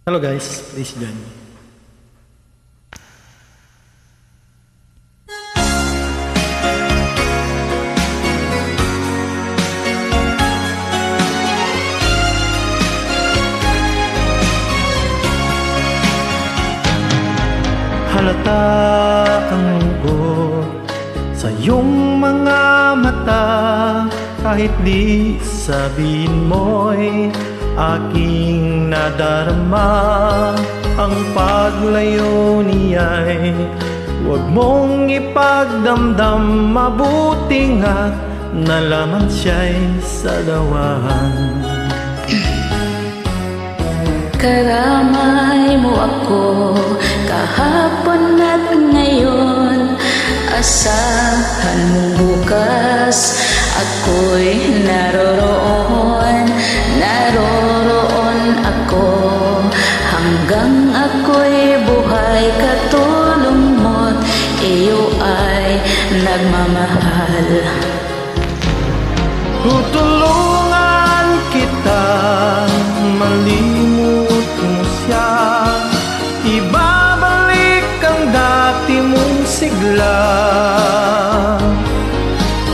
Hello guys, this is John. Halata ang lungkot sa iyong mga mata, kahit di sabihin mo'y aking nadarama. Ang paglayo niya'y huwag mong ipagdamdam, mabuti nga na lamang siya'y sa dawan. Karamay mo ako kahapon at ngayon, asahan mong bukas ako'y naroroon ako, hanggang ako'y buhay katulong mo't iyo ay nagmamahal. Tutulungan kita, malimot mo siya, ibabalik ang dati mong sigla.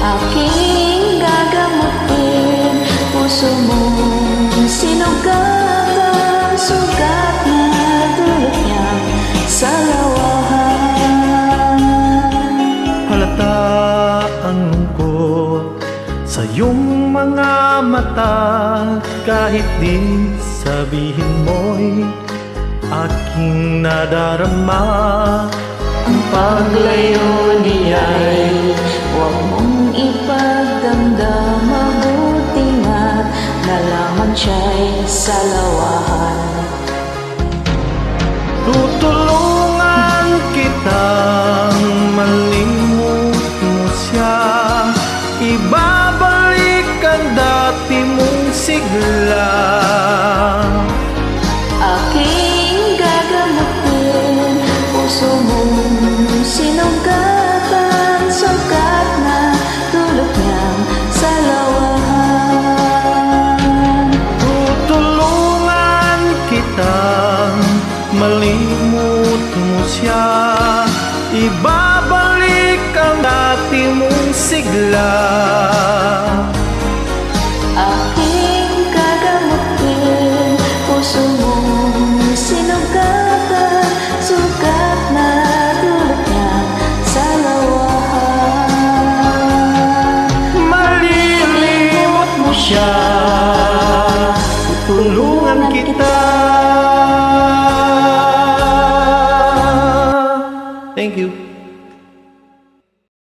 Aking gagamutin puso mong sinugatan, sugat na dulot niya sa lawahan. Halata ang lungkot sa iyong mga mata, kahit di sabihin mo'y aking nadarama. Ang paglayo niya'y huwag mong ipagdamdam, mabuti nga na lamang siya'y sa lawahan. Tutulungan kitang malimot mo siya, ibabalik ang dati mong sigla. Aking gagamutin puso mong sinugatan, sugat na dulot niyang sa lawahan. Tutulungan kitang malimot mo siya, ibabalik ang dati mong sigla. Aking gagamutin puso mong sinugatan, sugat na dulot niya sa lawahan. Malilimot mo siya, tutulungan kita. Thank you.